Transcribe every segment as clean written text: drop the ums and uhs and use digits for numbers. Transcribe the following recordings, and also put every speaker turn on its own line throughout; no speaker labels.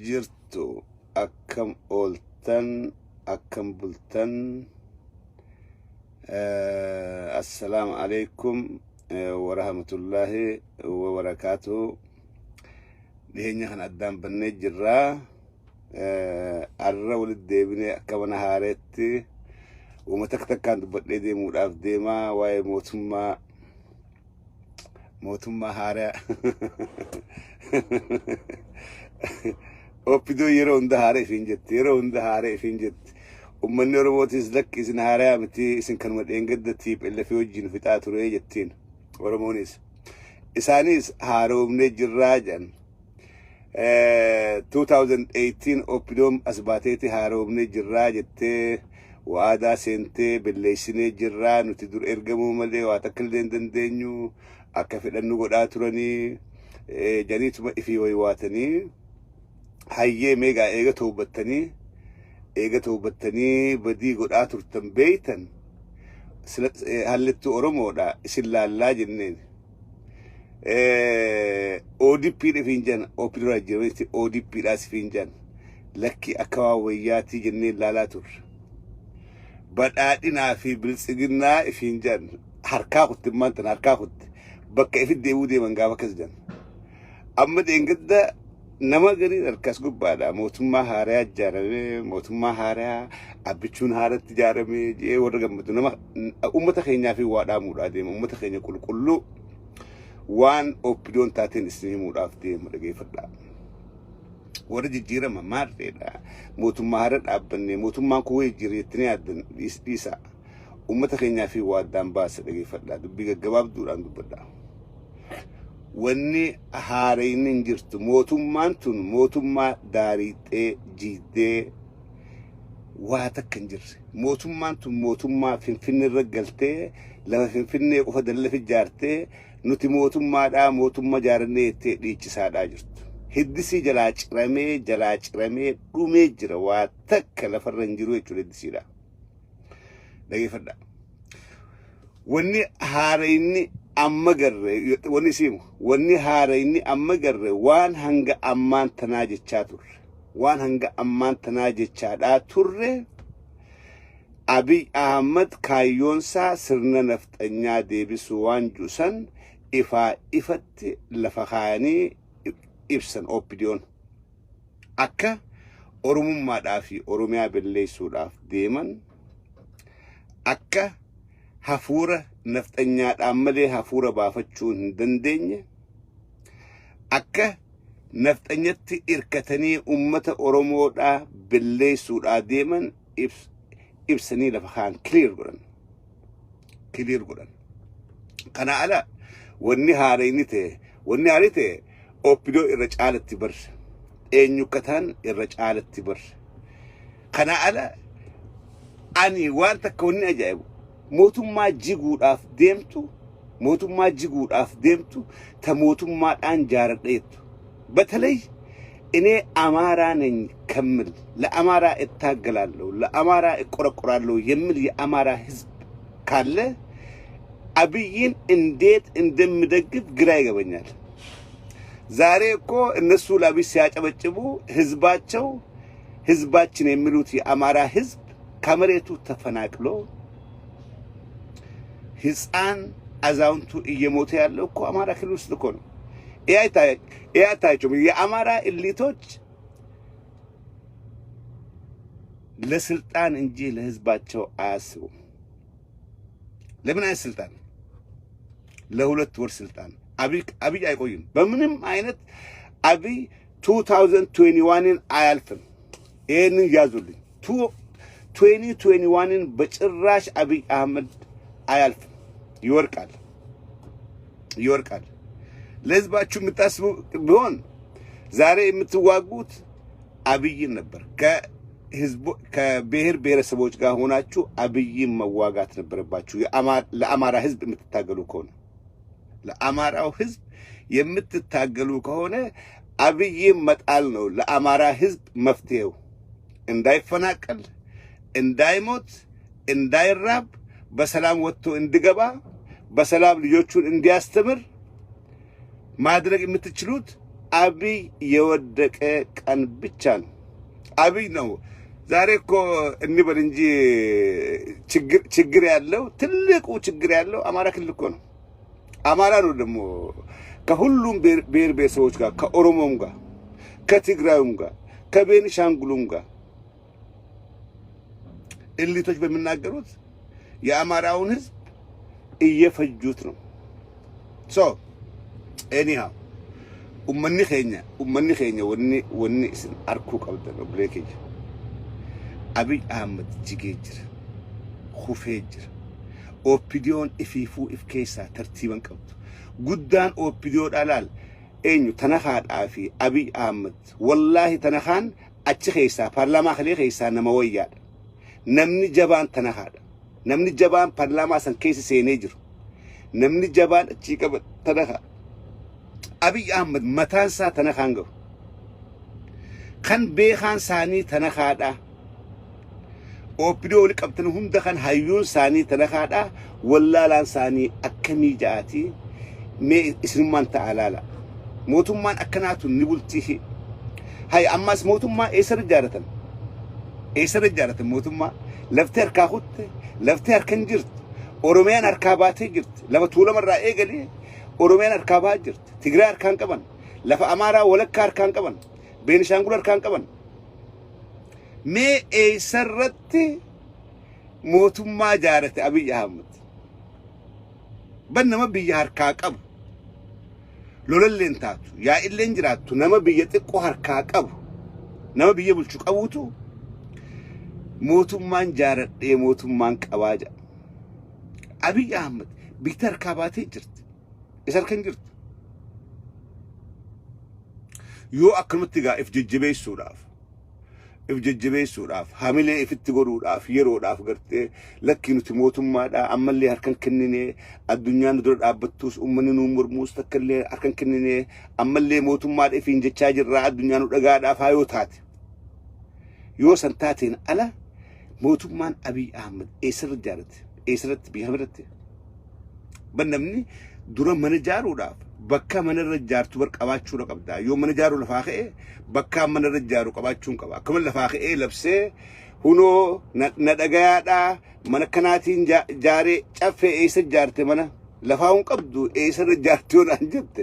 jirtu akkam ooltan akkam bultan assalamu alaikum wa rahmatullahi wa barakatuh dhiheenya kan addaan bannee jirra arra walid deebine akka mana haareetti uummata takkaan dubbadhee deemuudhaaf deemaa waa'ee mootummaa haaraa oppidoo yeroo hunda haaree ifiin jetti ummanni oromootis lakki isin haaraa miti isin kanuma dheengaddatiif illafee wajjin fixaa ture jettiin oromoonis isaanis haaroomnee jirraa jedhan 2018 oppidoom asbaateeti haaroomnee jirraa jettee waadaa seentee belleessinee jirraa nuti dur ergamuu malee waa takka illee hin dandeenyu akka fedhannu godhaa turanii janiituma ifii waywaatanii hayyee meegaa eega tawbattanii badii godhaa turtan beeytan halittu oromoodha isin laallaa jenneen ODP ifiin jan opidora jiranitti ODP dhaas ifiin jan lakki akka waa wayyaatii jenneen laalaa turre badhaadhinaa fi biltsiginnaa ifiin jan harkaa kutti maantan harkaa kutti bakka ifit deebuu deeman gaafa akkas jan amma dheengadda nama gariin harkas gubbaadha mootummaa haaraa ijaarame mootummaa haaraa abbichuun haaratti ijaarame jee warra gammadu nama ummata keenyaa fi waa dhaamuudhaa deema ummata keenya qulqulluu waan oppidoon taateen isin himuudhaaf deema dhageeffadhaa warra jijjiirama maarreedha mootummaa haaraa dhaabbanne mootummaan kun wayii jijjiirreettanii yaaddan dhiisaa ummata keenyaa fi waa addaan baasa dhageeffadhaa dubbii gaggabaabduudhaan dubbadhaa wanni haarayni hin jirtu mootummaan tun mootummaa daariixee jiidee waa takka hin jirre mootummaan tun mootummaa finfinne irra galtee lafa finfinnee qofa dallafi ijaartee nuti mootummaadhaa mootummaa ijaarannee jettee dhiichisaadhaa jirtu hiddisii jalaa ciramee dhumee jira waa takka lafarra hin jiru jechuudha hiddisiidha dhageeffadhaa wanni haarayni amma garre wanni haarayni amma garre waan hanga ammaan tanaa jechaadhaa turre Abiy Ahmad kaayyoonsaa sirna nafxanyaa deebisuu waan juusan ifatti lafa kaayanii ibsan oppidiyoon akka oromummaadhaa fi oromiyaa balleessuudhaaf deeman akka hafuura nafxanyaadhaan malee hafuura baafachuu hin dandeenye akka nafxanyatti irkatanii ummata oromoodhaa balleessuudhaa deeman ibsanii lafa kaan clear godhan kana ala wanni haarayni ta'e oppidoo irra caalatti barre eenyukkataan irra caalatti barre kana ala ani waan takka wanni ajaa'ibu mootummaa jiguudhaaf deemtu ta mootummaadhaan jaaradheettu በተለይ እኔ አማራ ነኝ ከምል ለአማራ እታገላለሁ ለአማራ እቆረቆራለሁ የሚል የአማራ ህዝብ ካለ አብይን እንዴት እንደምደግፍ ግራ ይገባኛል ዛሬ እኮ እነሱ ለአብይ ሲያጨበጭቡ ህዝባችን የሚሉት የአማራ ህዝብ ከመሬቱ ተፈናቅሎ ህፃን አዛውንቱ እየሞተ ያለው እኮ አማራ ክልል ውስጥ እኮ ነው ያታችሁ የአማራ ኤሊቶች ለስልጣን እንጂ ለህዝባቸው አያስቡም ለምን አይስልጣን ለሁለት ወር ስልጣን አብይ አይቆይም በምንም አይነት አብይ 2021 አያልፍም ይሄንን ያዙልኝ 2021 በጭራሽ አብይ አህመድ አያልፍም ይወርቃል ለህዝባችሁ የምታስቡ ቢሆን ዛሬ የምትዋጉት አብይን ነበር ከብሔር ብሔረሰቦች ጋር ሆናችሁ አብይን መዋጋት ነበረባችሁ ለአማራ ህዝብ የምትታገሉ ከሆነ ለአማራው ህዝብ የምትታገሉ ከሆነ አብይን መጣል ነው ለአማራ ህዝብ መፍትሄው እንዳይፈናቀል እንዳይሞት እንዳይራብ በሰላም ወጥቶ እንዲገባ በሰላም ልጆቹን እንዲያስተምር ማድረግ የምትችሉት አብይ የወደቀ ቀን ብቻ ነው። አብይ ነው ዛሬ እኮ እንበል እንጂ ችግር ያለው ትልቁ ችግር ያለው አማራ ክልል እኮ ነው። አማራ ነው ደግሞ ከሁሉም ብሔር ብሔረሰቦች ጋር ከኦሮሞም ጋር ከትግራዩም ጋር ከቤኒሻንጉሉም ጋር እሊቶች በሚናገሩት የአማራውን ህዝብ እየፈጁት ነው። ሶ ኤኒሃው ኡመኒ ኸኛ ወኒ እስን አርኩ ቀብደን ብሬኬጅ አብይ አህመድ ጅጌጅር ሁፌጅር ኦፒዲዮን ኢፊፉ ኢፍኬሳ ተርቲበን ቀብዱ ጉዳን ኦፒዲዮ ዳላል ኤኙ ተነኻዳፊ አብይ አህመድ ወላሂ ተነኻን አቺ ኸይሳ ፓርላማ ኸሌ ኸይሳ ነመወያድ ነምኒ ጀባን ተነኻዳ ነምኒ ጀባን ፓርላማ ሰን ኬስ ሴኔ ጅሩ ነምኒ ጀባን እቺ ቀበ ተነኻ አብይ አህመድ መታንሳ ተነኻንገው ከን ቤኻን ሳኒ ተነኻዳ ኦፒዲዮ ልቀብተን ሁንደኸን ሃዩን ሳኒ ተነኻዳ ወላላን ሳኒ አከሚ ጃቲ ሜ እስልማን ተዓላላ ሞቱማን አከናቱ ንቡልቲሂ ሃይ አማስ ሞቱማ ኤሰር ጃረተን ሞቱማ ለፍተር ካሁት ለፍተር ከንጅርት ኦሮሚያን አርካባቴ ጅርት ለበቱለ መራ ኤገሊ ኦሮሚያን አርካባ ጅርት ትግራይ አርካን ቀበን ለፈ አማራ ወለካ አርካን ቀበን ቤኒሻንጉል አርካን ቀበን ሜ ኤሰረት ሞቱማ ጃረተ አብይ አህመድ በነመ ብያ አርካ ቀብ ሎለሌን ታቱ ያ ኢሌን ጅራቱ ነመ ብየ ጥቆ አርካ ቀብ ነመ ብየ ብልቹ ቀውቱ ሞቱማን ጃረደ ሞቱማን ቀባጃ አብይ አህመድ ቢተር ካባቴ ጅርት እሰርከን ጅርት ዮ አክምት ጋ ifjejjebeessuudhaaf hamilee ifitti godhuudhaaf yeroodhaaf gartee lakki nuti mootummaadha ammallee harkan kenninee addunyaan dura dhaabbattuus ummanni nu mormuus takkallee harkan kenninee ammallee mootummaadha ifiin jechaa jirraa addunyaan nu dhagaadhaaf hayoo taate yoo san taateen ala mootummaan Abiy Ahmed eessarratti biyya hamirratti bannamni dura mana jaaruudhaaf bakka mana irra jaartu bar qabaachuu qabda yoo mana jaaru lafaa ka'e bakka mana irra jaaru qabaachuun qaba akkuma lafaa ka'e labsee hunoo na dhagayaadha mana kanaatiin jaaree caffee eessa jaarte mana lafaa hun qabdu eessa irra jaartuu naan jette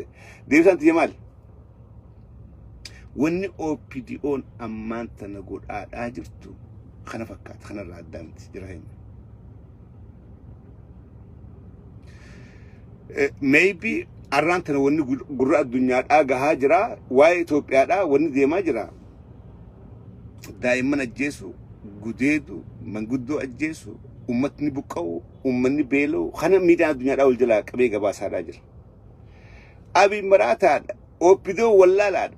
deebisan tiyya maali wanni OPDO'n ammaan tana godhaadhaa jirtu kana fakkaata kanarraa addaa miti jira hin maybe arrantana wanni gurra addunyaadhaa gahaa jira waa'ee Itoophiyaadhaa wanni deemaa jira daa'imman ajjeesu gudeedu manguddoo ajjeesu ummatni buqqa'u ummanni beela'u kana miidiyaan addunyaadhaa wal jalaa qabee gabaasaadhaa jira Abiy maraataadha OPDO wallaalaadha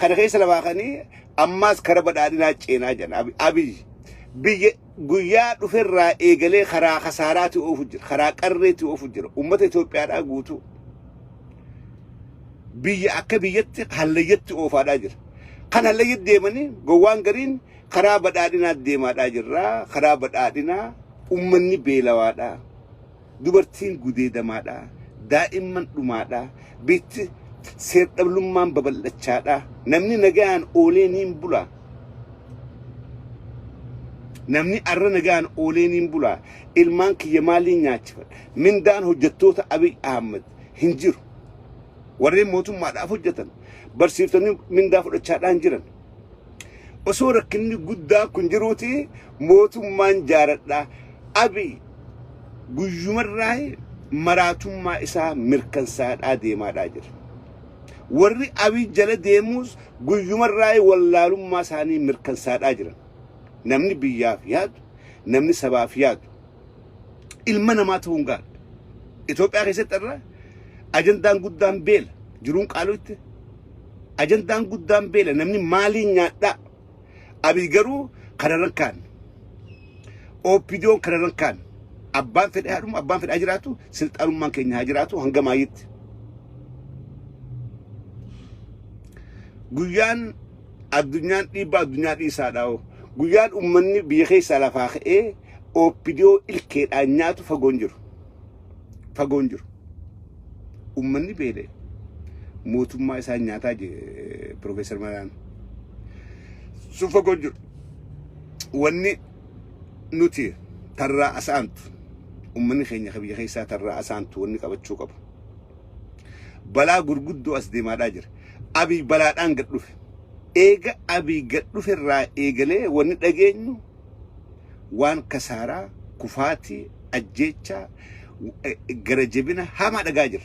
kana keessa lafaaqanii ammaas kara badhaadhinaa ceenaa jiran Abiy biyya guyyaa dhuferraa eegalee karaa kasaaraati oofu jira karaa qarreeti oofu jira ummata Itoophiyaadhaa guutuu biyya akka biyyatti hallayyatti oofaadhaa jira kan hallayyatti deemanii gowwaan gariin karaa badhaadhinaa deemaadhaa jirraa karaa badhaadhinaa ummanni beelawaadhaa dubartiin gudeedamaadhaa daa'imman dhumaadhaa bitti seerdhablummaan babal'achaadhaa namni nagaan ooleeniin bulaa namni arra nagaan ooleeniin bulaa ilmaan kiyya maaliin nyaachifadha mindaan hojjettoota Abiy Ahmed hin jiru warreen mootummaadhaaf hojjetan barsiiftonni mindaa fudhachaadhaan jiran osoo rakkinni guddaa kun jiruuti mootummaan jaaradhaa Abiy guyyumarraa maraatummaa isaa mirkansaadhaa deemaadhaa jira warri Abiy jala deemuus guyyumarraa wallaalummaa isaanii mirkansaadhaa jiran namni biyyaaf yaadu namni sabaaf yaadu ilma namaa ta'uun gaadha Itoophiyaa keessatti irraa ajandaan guddaan beela jiruun qaaluutti ajandaan guddaan beela namni maaliin nyaadhaa Abiy garuu kararan kaan OPDO'n kararan kaan abbaan fedhe haadhuma abbaan fedhe jiraatu silxaanummaan keenya haa jiraatu hanga maayitti guyyaan addunyaan dhiibbaa addunyaa dhiisaadhaa guyyaan ummanni biyya keessaa lafaa ka'ee OPDO ilkeedhaan nyaatu fagoon jiru ummanni beelee موتوما إسان نياتا جي بروفيسور مران سوف قجر واني نوتي ترى أسانت ومني خيني خبي خيسا ترى أسانت واني قبت شو قبو بلا غرغدو أسدي ما داجر أبي بلا أنقر لفه إيجا أبي قد لفه الرا إيجالي واني داجينو وان كسارا كفاتي أجيتشا غرجبنا هما داجر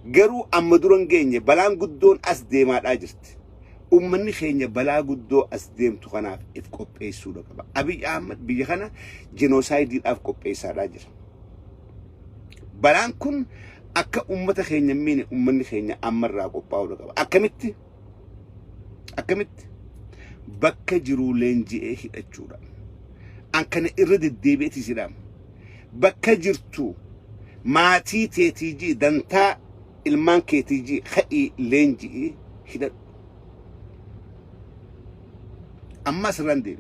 garuu amma duran geenye balaan guddoon as deemaadhaa jirti ummanni keenya balaa guddoo as deemtu kanaaf if qopheessuu qaba Abiy Ahmed biyya kana genocideedhaaf qopheessaadhaa jira balaan kun akka ummata keenya miine ummanni keenya ammarraa qophaa'uu qaba akkamitti bakka jiru leenji'ee hidhachuudha an kana irra deddeebi'eeti sidhaam bakka jirtu maatii teetiji dantaa ilman keetiji khai lenji hida amma srande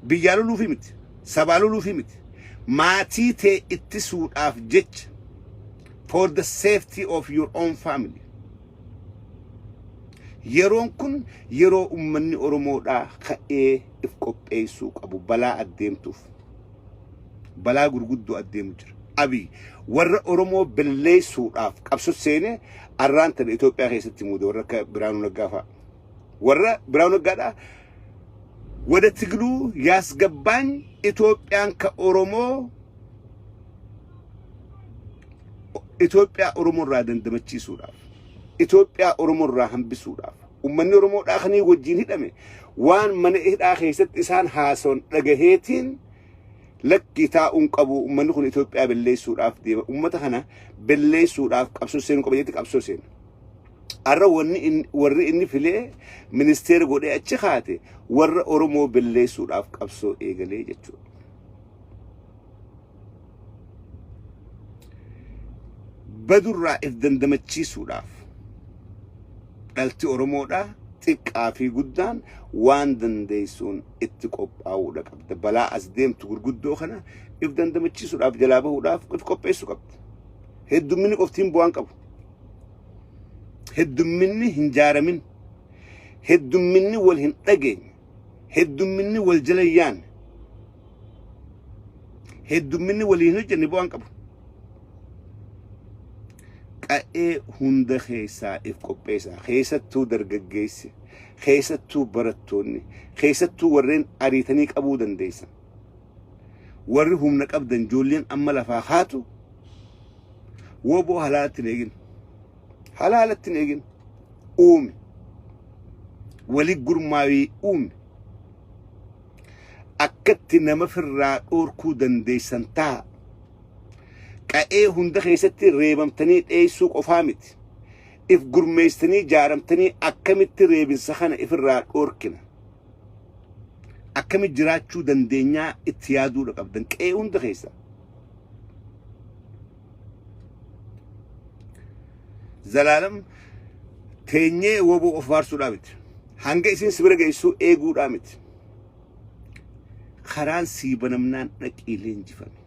biyalu lu fimit sabalu lu fimit mati te ittisuudaf jech for the safety of your own family yeron kun yero ummanni oromoda khae if qopheessu qabu bala addemtuf bala gurguddo addemu jira أبي ورا أورمو باللي سوداف قبسو سينه أرانت الإثيوبيا خيست مودو ورا براونو نجافا ورا براونو نجادا وده تقولوا ياس جبان إثيوبيا كأورمو إثيوبيا أورمو رادن دمتشي سوداف إثيوبيا أورمو راهم بسوداف ومن أورمو آخني وجين هدمه وان من إهدا خيست إسان حاسون رجهتين لك كتاء قبو من يكون إثيوبيا بالليل سوداف دي أمتها بالليل سوداف قبسو سين قبيتك قبسو سين أرى ورّي إني فيلي منستير قولي أتشخاتي ورّي أورمو بالليل سوداف قبسو إيغالي جتشو بدر رائف دندمتشي سوداف قلتي أورمو دا تقافي قدان وان دنديسون اتقوب او لقب بلا ازديم تقول قدو خنا افدان دمتشي سود اف جلابه وداف قف ايسو قبت هدو مني قفتين بوان قبو هدو مني هنجار من هدو مني والهنطقين هدو مني والجليان هدو مني والهنجن بوان قبو قائي هند خيسا اف قبيسا خيسا تو درقاقيسي خيسا تو براتوني خيسا تو ورين اريتنيك ابو دنديسا ورهم نقبدن جولين اما لفاخاتو وبو حلالتنيجن اومي ولي قرماوي اومي اكدت نما فرا اوركو دنديسان تا قائي هند خيستي ريبمتني اي سوق افامت if gurmeystani jaaramtani akkamitti reebin saxana if raad orkina akkami jiraachuu dandeenya itti yaaduu qabdan qee hunda keessa zalaalam teenyee woboo of waarsuu miti hanga isin sibira geessu eeguu miti karaan sii banamnaan dhaqii leenjifame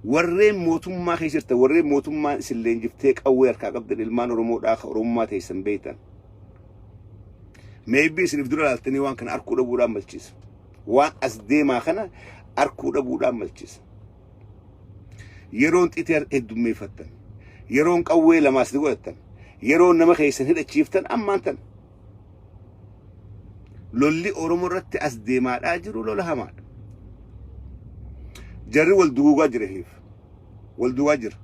ورّي موتوما خيسرت ورّي موتوما سلين جفتك أول كعقد الإلمان ورمود آخر ورمات هيسن بيتا maybe سنفدر على التاني وان كان أركو لبودا ملتشيس وان أسدي ما خنا أركو لبودا ملتشيس يرون تيتر إدمي فتن يرون قوي لما سدقولتن يرون نما خيسن هذا تشيفتن أما أنتن لولي أورمرت أسدي ما أجر ولا همان جري والدوغا جرهيف والدوغا جر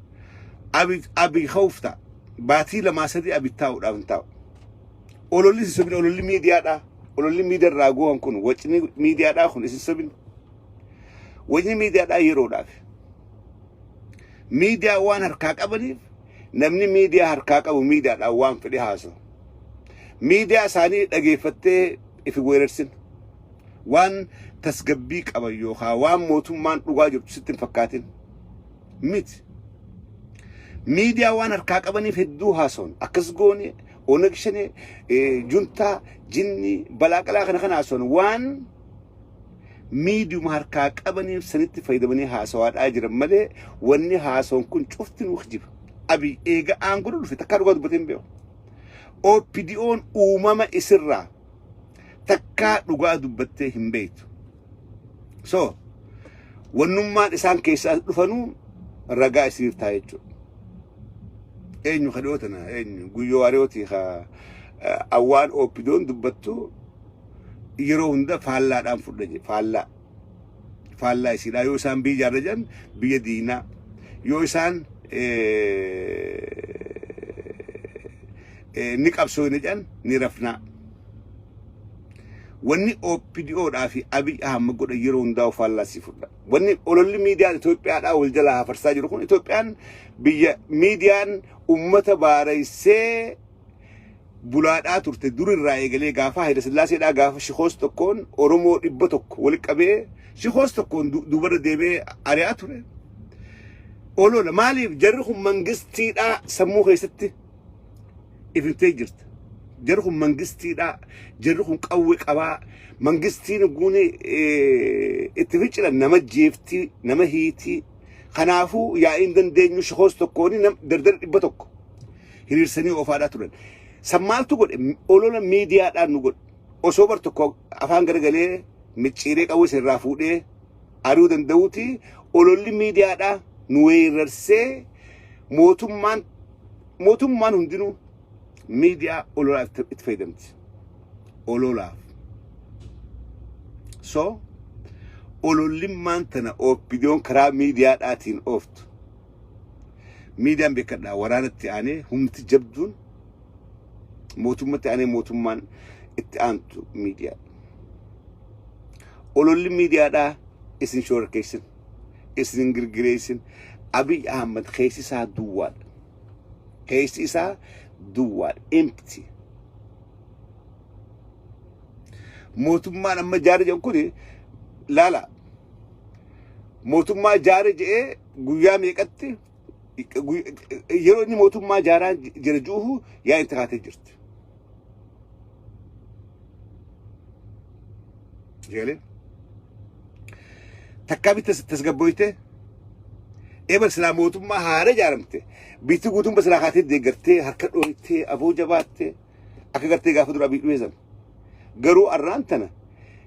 أبي خوفتا باتي لما سدي أبي تاو دافن تاو أولولي سبين أولولي ميديا دا أولولي ميديا راغو هنكون وجني ميديا دا خون سبين وجني ميديا دا يرو داف ميديا وان هركاك أبنيف نمني ميديا هركاك أبو ميديا دا وان فدي هاسو ميديا ساني دقيفتي إفي ويرسن وان تسقبيك أبا يوخا وان موتومان رواجر ستين فكاتين ميت ميديا وان هركاك أبني فدو هاسون أكسقوني ونكشني جنتا جني بلاكلا خنا هاسون وان ميديو مهركاك أبني سنتي فايدة بني هاسوات أجر ملي واني هاسون كن شفتن وخجيب أبي إيجا أنقول في تكارو قد بتين بيو OPDO'n uumama isirraa takkaa dhugaa dubbattee hin beektu. So wannummaan isaan keessaa dhufanuu ragaa isiniif ta'a jechuudha. Eenyu kadhootana eenyu guyyoo ariyooti awwaan OPDO'n dubbattu yeroo hunda faallaadhaan fudha je faallaa isiidhaa yoo isaan biyya jaarra jedhan biyya diinaa yoo isaan ni qabsoo ni jedhan ni rafnaa. Wanni OPDO'dhaa fi Abiy Ahmed godha yeroo hundaa faallaa si fudha. Wanni ololli miidiyaan Itoophiyaadhaa wal jalaa hafarsaa jiru kun Itoophiyaan biyya miidiyaan ummata baaraysee bulaadhaa turte durirraa eegalee gaafa Hayila Sillaaseedhaa gaafa shikoos tokkoon Oromoo 100 wal qabee shikoos tokkoon dubarra deemee ari'aa ture. Olola maaliif jarri kun mangistiidhaa sammuu keessatti ifintee jirta. Jarri kun mangistiidhaa jarri kun qawwee qabaa mangistiin guune itti ficilan nama jeeftii nama hiitii kanaafuu yaa'iin dandeenyu shikoos tokkoon dardar 100 hiriirsanii ofaadhaa turan. Sammaaltu godhe olola miidiyaadhaan nu godhe osoo bar tokko afaan garagalee micciiree qawwee sirraa fuudhee ari'uu danda'uuti ololli miidiyaadhaa nu weerarsee mootummaan hundinuu miidiyaa ololaaf itti fayyadamti. Ololaaf. So olollimmaan tana OPDO'n karaa miidiyaadhaatiin ooftu. Miidiyaan beekadhaa waraanatti aanee humti jabduun mootummatti aanee mootummaan itti aantu miidiyaa. Ololli miidiyaadhaa isin shororkeessin, isin girgireessin. Abiy Ahmed keessi isaa duwwaadha. Keessi isaa duwwaadha. Empty. Mootummaan amma jaare jedhan kuni laala. Mootummaa jaare jedhee guyyaa meeqatti yeroo inni mootummaa jaaraa jira juuhu yaa inta kaatee jirti. Jeelee takkaa bitta tasgabboyte eber silaa mootummaa haara jaaramte bitti guutummaa silaa kaatee deeggartee harka dhooytee aboo jabaattee akka gartee gaafa dura Abiy dhumeessan garuu arraan tana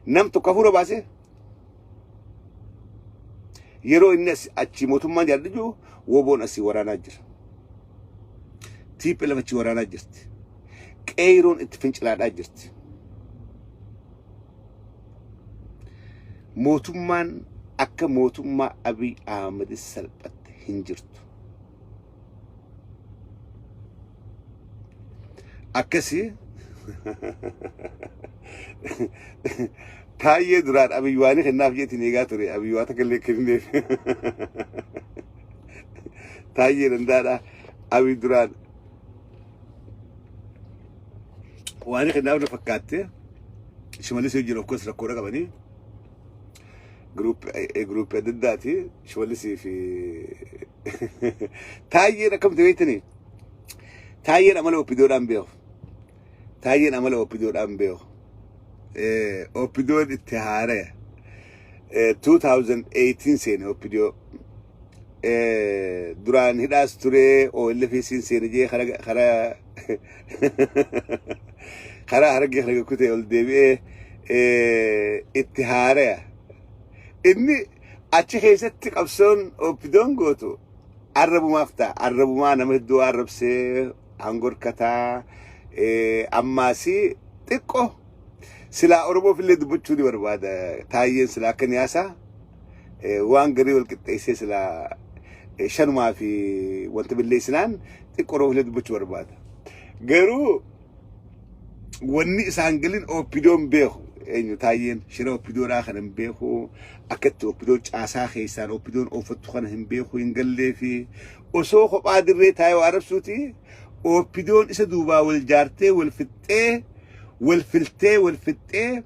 nam tokko hafuura baasee yeroo inni achi mootummaan jaarri jiru woboon asii waraanaa jira. TPLF achi waraanaa jirti. Qeeroon itti fincilaadhaa jirti. Mootummaan akka mootummaa Abiy Ahmed salphatte hin jirtu. Akkasii Taayee duraan Abiy waan kennaaf jeetiin eegaa ture. Abiy waa takallee kenneef. Taayee dandaadha. Abiy duraan waan kennaaf na fakkaatte shimallis yoo jiru of course rakkoodha qabanii. Group addaati shimallisii fi Taayeen akkamtu beektanii? Taayeen amala OPDO'dhaan beeku. Taayeen amala OPDO'dhaan beeku. OPDO'n itti haaraya 2018 seene OPDO duraan hidhaas ture OLFC'n seene jee karaa hargee kana kutee ol deebi'ee itti haaraya. Inni achi keessatti qabsoon OPDO'n gootu arrabumaaf ta'a. Arrabumaa nama hedduu arrabsee hangorkataa ammaasii xiqqoo silaa Oromoo fillee dubbachuu ni barbaada. Taayeen silaa akka niyaasaa waan garii wal qixxeessee silaa shanumaa fi wanta billeessinaan xiqqoo Oromoo fillee dubbachuu barbaada. Garuu wanni isaan galin OPDO'n beeku. Eenyu Taayeen shira OPDO'dhaa kana hin beeku. Akkatti OPDO'n caasaa keessaan OPDO'n oofattu kana hin beeku hin gallee fi osoo kophaa dirree taa'ee waa arrabsuuti OPDO'n isa duubaa wal jaartee wal fixxee wal filtee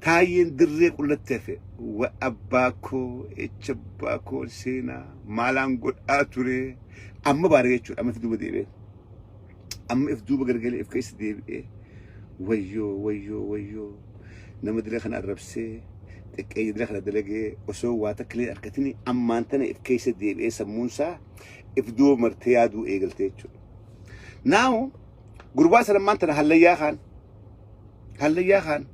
Taayeen dirree qullatti hafe abbaa koo echa abbaa koo seenaa maalaan godhaa ture amma baara jechuudha. Amma if duuba deebi'ee amma if duuba gargalee if keessa deebi'ee wayyoo nama dirree kana arrabsee تكيد لك دلقي وسو واتكلي أركتني أما أنتنا إف كيس دي بإيه سمونسا إف دو مرتيادو إيجلتيتشو ناو قرباس لما أنتنا هلا يا خان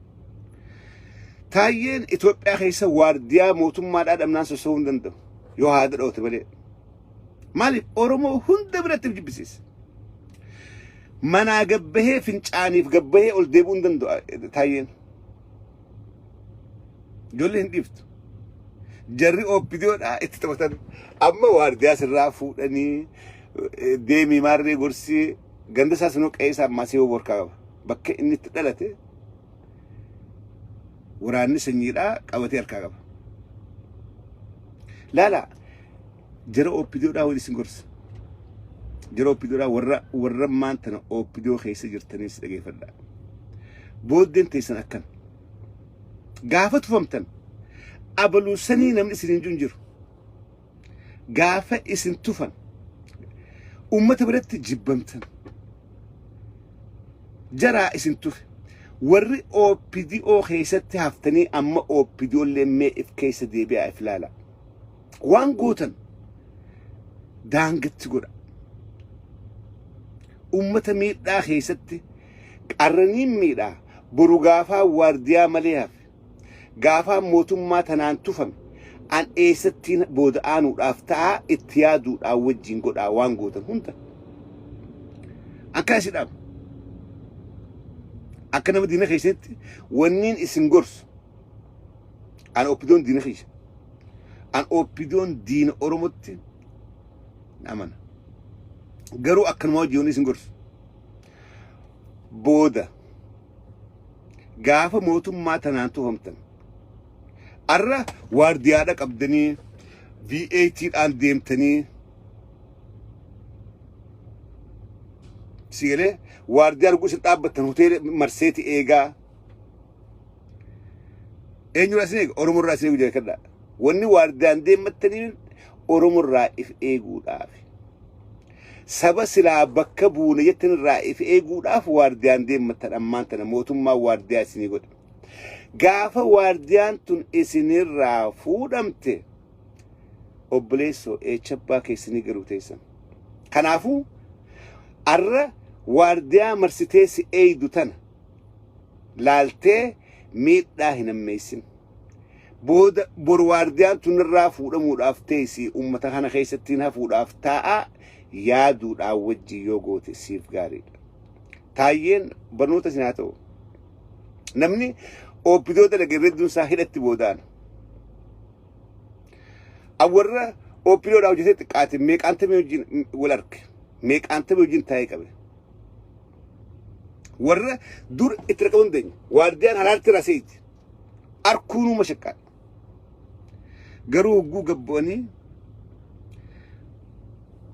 تاين إثيوبيا خيسة وارديا موتم ما أدم ناس سوون دندو يو هذا الأوت بدي مالي أورمو هند برتب جبسيس منا جبهه فنجاني في جبهه أول ديبون دندو تاين جولي هنديفت جري أو فيديو اتتمتن أما وارديا سرافو أني ديمي ماري غرسي غندسا سنوك أيسا ماسيو بوركا بك إني تدلته وراني سنيرا قوتي أركاغا لا جرى أو فيديو دا ودي سنغرس جرى أو فيديو دا ورا مانتنا أو فيديو خيسة جرتني سدقي فدا بودين تيسن أكن غافة فهمتن أبلو سني نمني سنين جنجر غافة اسن تفن أمة برات جبمتن جرى اسن تف وري أو فيديو خيسة تهفتني أما أو فيديو اللي ما إف كيسة دي بيع إفلالا وان قوتن دانقت تقول أمة ميدا خيسة قرنين ميدا برو غافة وارديا مليها غافة موتم ما تنان تفهم أن إيستين بود آنو رافتها اتيادو راوجين قد آوان قوتن هنتا أكاسي رام أكنا مدينة خيسة ونين إسنغرس أنا أوبيدون دينة خيسة أنا أوبيدون دين أورموتي نعم قرو أكن موجيوني إسنغرس بودا غافة موتم ما تنان تفهمتن أرى وارديادك أبدني V18 أن ديمتني سيله وارديار قوس تابتن هوتيل مرسيتي إيجا إنجو راسنيك أورمور راسنيك وجه كذا وني وارديان ديمتني أورمور رائف إيجو دافي سبا سلا بكبون يتن رائف إيجو داف وارديان ديمتن أمانتنا موتم ما وارديا سنيقود غافة وارديان تن إسنير رافودمت أبليسو إيشبا كيسني قروتيسن كنافو أرى وارديا مرسيتيسي أيدو تن لالتي ميت داهنا ميسن بود وارديان تن رافودمو رافتيسي أمتخانا خيستينها فودافتاء يادو راوجي يوغوتي سيف غاري تاين بنوتا سناتو نمني أو بدو ده لقريدون ساحرة تبودان أورا أو بدو ده وجهت كاتب ميك أنت ميوجين ولارك ميك أنت ميوجين تاي كبه ورا دور اتركون دين وارديان هرارت راسيد أركونو مشكل قرو جو قبوني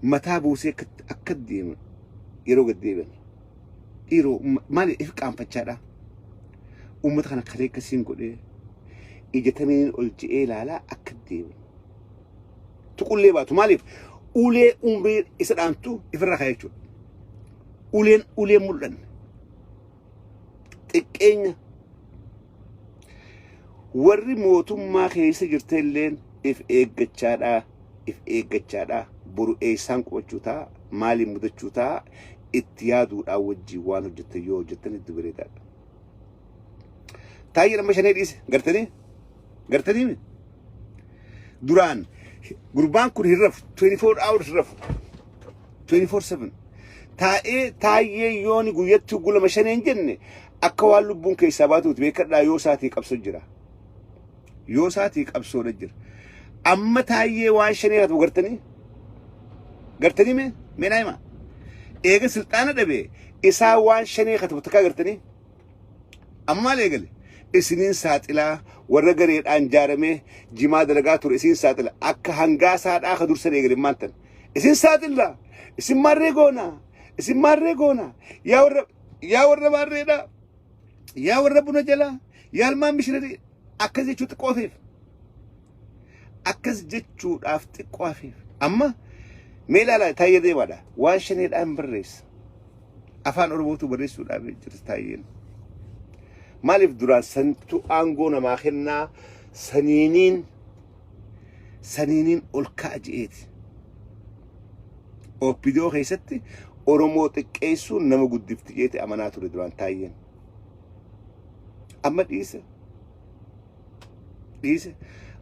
متابو سيك أكد ديم يرو قديبن يرو مالي إفك عم فتشارة أمة خنا خريك كسين قولي إجتمين الجئة لا أكدين تقول لي باتو مالف أولي أمبير إسرانتو إفرق هيتو أولي مولن تكين وري موتو ما خيسي جرتلين إف إيجتشادا برو إيسان قوچوتا مالي مدچوتا اتيادو أوجي وانو جتيو جتني دبريداد تاي لما شنو يديس قرتني من دوران قربان كل هرف 24 hours رف 24/7 تاي يوني قويت تقول لما شنو ينجن أكوال لبون كيساباتو تبيكر لا يوساتي قبصو جرا يوساتي قبصو رجر أما تاي وان شنو يدو قرتني من أيما إيجا سلطانة دبي إسا وان شنو يخطب تكا قرتني أما ليقل إسنين ساتلا ورقرير أنجارمي جماد لقاتور إسنين ساتلا أكا هنگا سات آخا دور سنة يقل مانتن إسنين ساتلا إسن ماريقونا يا ورد مارينا يا ورد بنجلا يا المان مشردي أكز جيشو تقوافيف أكز جيشو أفتي قوافيف أما ميلا لا تايي دي وادا وانشني الآن بريس أفان أربوتو بريسو الآن جرس تايين مالف دران سنتو أنغونا ما خلنا سنينين أولكا جئت أو بدو خيستي أورمو تكيسو نما قد دفتجيت أماناتو ردوان تاين أما ديسة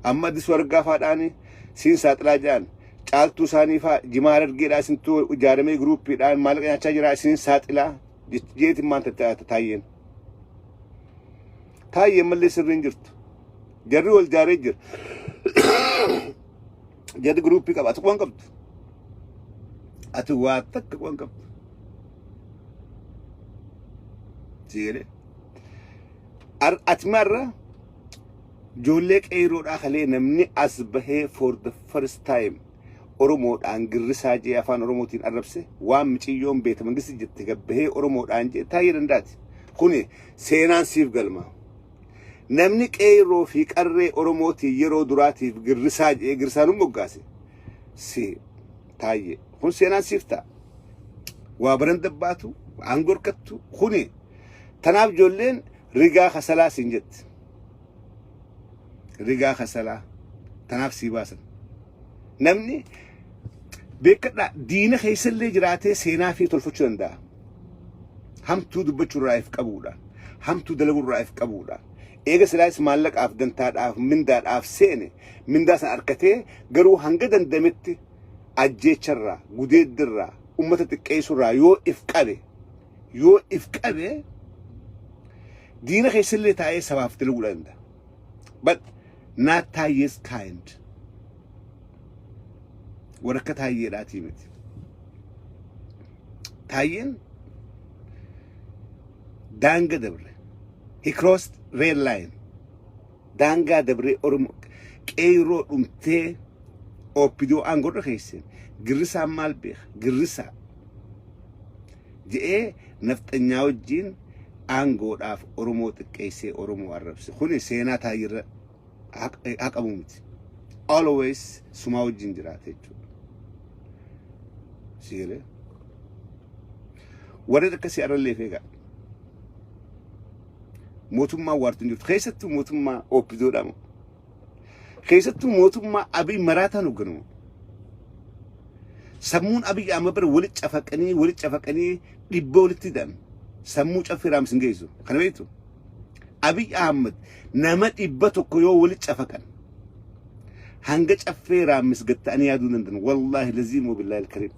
أما دي سورقا فاداني سين ساتلا جان caaltuu isaanii faa jimaa argeedhaa sintuu ijaaramee gruuppiidhaan maallaqa nyaachaa jira isin saaxilaa jeetiin maanta taayeen mallee sirriin jirtu jarri wal jaaree jira jarri gruuppii qaba ati waan qabdu ati waa takka waan qabdu siire ati marra ijoollee qeeroodhaa kalee namni as bahee for the first time Oromoodhaan girrisaa jee afaan Oromootiin arrabse waan miciyyoon beeta mangisi jette gabbahee Oromoodhaan jee taayee dandaati kuni seenaan siif galma namni qeeroo fi qarree Oromootii yeroo duraatiif girrisaa jee girrisaanuu moggaase si taayee kun seenaan siif ta'a waa baran dabbaatu waan gorkattu kuni tanaaf ijoolleen rigaa kasalaa siin jette rigaa kasalaa tanaaf sii baasan namni beekadha diina keessallee jiraatee seenaa fi tolfachuu danda'a hamtuu dubbachuu if qabuudha hamtuu dalaguu if qabuudha eega silaas maallaqaaf dantaadhaaf mindaadhaaf seene mindaa san arkatee garuu hanga dandametti ajjeecharraa gudeeddirraa ummata xiqqeessurraa yoo if qabe diina keessallee taa'ee sabaaf dalaguu danda'a but not Taaye's kind وركة تايي لا تيمت تايين دانجا دبري he crossed red line دانجا دبري كيرو أمتى أو بدو أنغور رخيسين جرسا مالبيخ جرسا جاء نفط الناوجين أنغور أف أورموت كيسي أورمو عربس خوني سينا تاير حق أبومت always سماو جندراتي سيره ورد كسي أرى فيها موتما وارتنجو خيستو موتما أو بدو دامو خيستو موتما أبي مراتا نوغنو سمون أبي أمبر ولد شفقني لبولت دم سمو شفي رامس نجيزو خنا بيتو أبي أحمد نمت إبتو كيو ولد شفقن هنجت شفي رامس قد أني أدون والله لزيم وبالله الكريم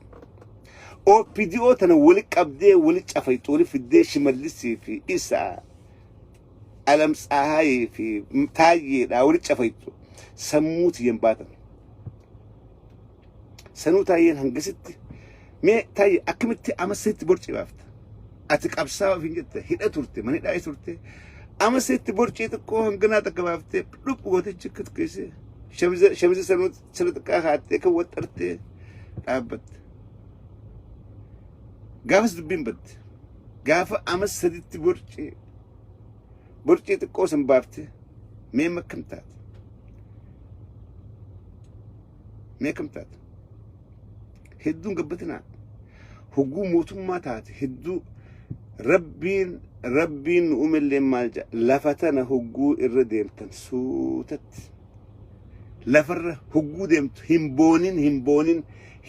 أو فيديو تنا ولك أبدي ولك أفيتوري في الدش ملسي في إسا ألم ساهاي في تاجي لا ولك أفيتو سموت ينباتن سنو تاين هنجستي مي تاي أكملتي أما ست برشي بافت أتك أبصار في جدة هيدا تورتي ماني داي تورتي أما ست برشي تكو هنجنا تكبافت لوب وقتي شكت كيسي شمس سنو تكاهاتي كوترتي أبد قافز دبين بد قاف أمس سديت برشي تقوسم بافتي مين مكمتات هدون قبتنا هجوم موتم ما تات هدو ربين أم اللي مالجا لفتنا هجو الرديم تنسوتت لفر هجو ديمت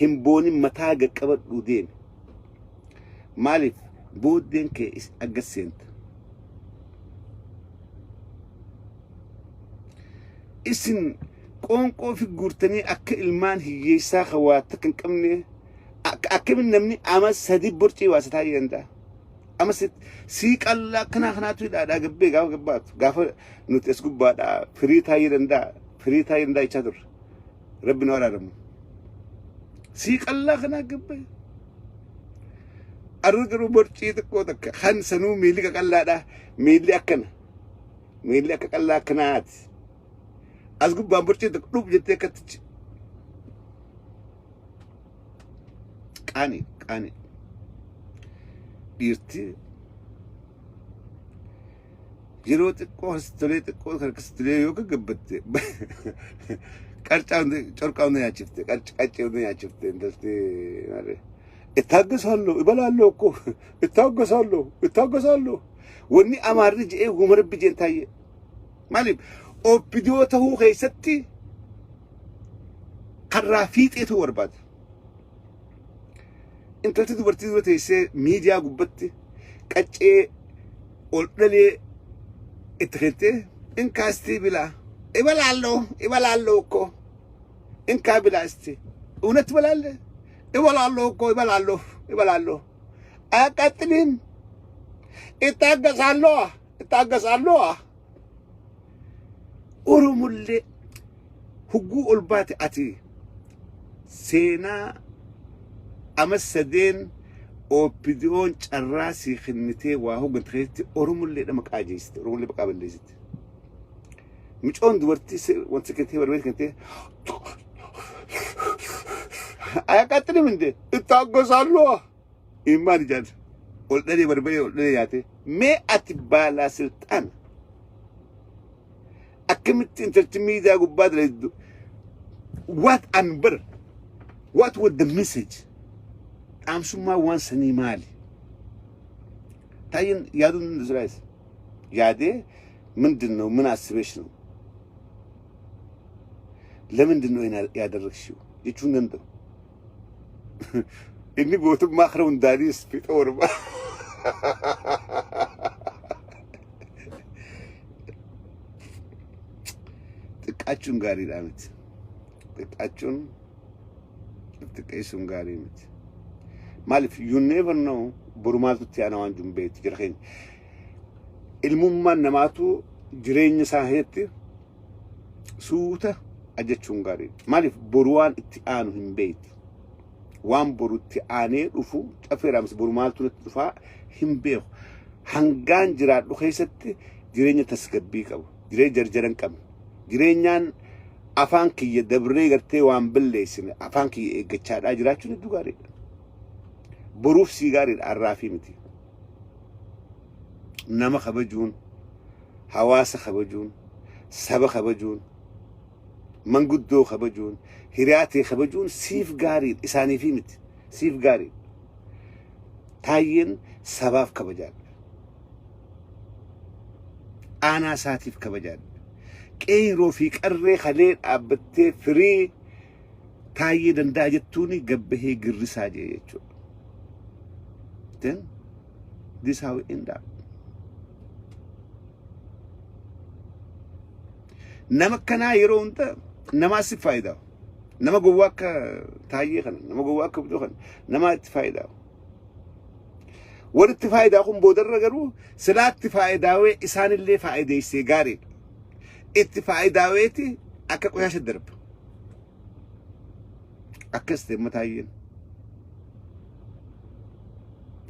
همبونين متاجا كبر ودين مالف بودين كيس أجسنت اسم قونقو في جورتني أك المان هي ساخوات كمني أكمل نمني أمس هدي برتي واسطة يندا أمس سيك الله كنا تويدا دا جبّي جبّات جافر نتسكب بعد فريتا يندا يشادر ربنا ولا رم سيك الله كنا جبّي أرجع برتي تكوتك خان سنو ميلي كالله دا ميلي أكنا كنات أزغب بامبرتي تقلب جتة كتج كاني بيرتي جروت كوستريت كوستريت يوكا جبتة كارتاون شركاون يا شفته كارتاون يا شفته إندستري ماله اتاقسالو يبلالو كو اتاقسالو وني أمارج إيه عمر بيجين تاي مالي OPDO هو خيستي قرافيت إيه ورباد أنت تدبرتي دلوقتي سي ميديا قبتي كأشي قلت لي اتخذتي إن كاستي بلا إبلا الله كو إن كابلا استي ونت بلا الله إبلا الله كو إبلا الله أكتلين إتاقص الله أرمولي هجو الباتي أتي سينا أمسدين OPDO الراسي خنتي وهو قلت خيتي أرمولي لمك أجيست أرمولي بقى بالليزت مش أون دورتي وانت كنتي وربيت كنتي أكتلي من دي إتاقص الله إيمان جاد قلت لي وربي قلت لي ياتي ما أتبالا سلطان أكملت انترتميدا قباد ليدو what was the message I'm suma once animali تاين يادون نزرايس يادي من دنو من أسبيشنو لمن دنو هنا يادركشو يجون نندو إني قلت ما خرون داريس في أوربا تكأتشون غاري رامت تكأتشون تكأيسون غاري مت مالف you never know برماتو تيانا وانجم بيت جرخين المما نماتو جرين ساهيتي سوتا أجتشون غاري مالف بروان اتيانو هم بيت وان برو اتياني رفو تأفير أمس برماتو نتفا هم بيخ هنغان جرات لخيستي جرين تسكبيك أبو جرين جرجرن كم جرينيان أفانكي يدبري غرتي وان بلليسن أفانكي إيجتشاد أجراتشو ندو غاري بروف سيغاري الرافي متي نما خبجون حواس خبجون سبا خبجون منقدو خبجون هرياتي خبجون سيف غاري إساني في متي سيف غاري تاين سباف خبجان أنا ساتيف خبجان كيرو في قري خليل أبتي فري تاي دنداجتوني قبهي قرساجي يجو then this how it end up نما كنا يرو انت نما سفايدا نما جواك تاي خن نما جواك بدو خن نما تفايدا ورد تفايدا قوم بودر رجرو سلات تفايداوي إسان اللي فايدة سيجاري اتفايداويتي أكا قياش الدرب أكستي متاين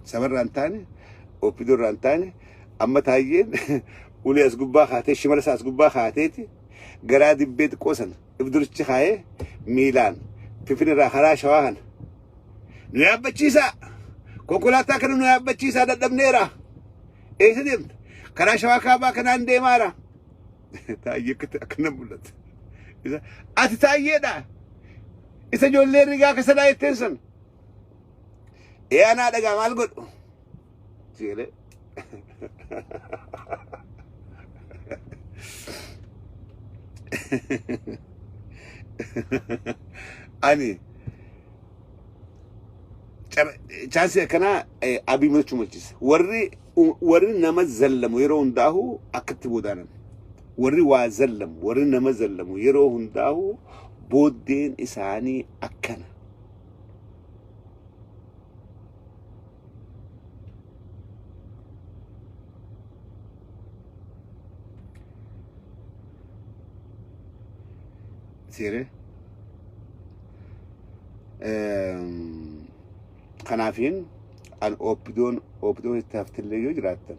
سمر رانتاني OPDO رانتاني أما تاين ولي أسقبا خاتي شمال أسقبا خاتيتي قرادي بيت قوسن ابدرش خايه ميلان في فين راخرا شواهن نياب بتشيسا كوكولاتا كانوا نياب بتشيسا دم نيرا إيه سديم كرا شواكا با كان عندي مارا تايي كنبلت إذا أتتايدا إذا جولي رجع كسر يتنسن إيه أنا دعا مال قد سيله أني chance kana abi mulchu mulchis warri nama zallamu yero hundahu aktibu danan warri wa zallam warri nama zallamu yero hundahu boddeen isaanii akkana سيره خنافين الأوبدون تفتل لي يجراتن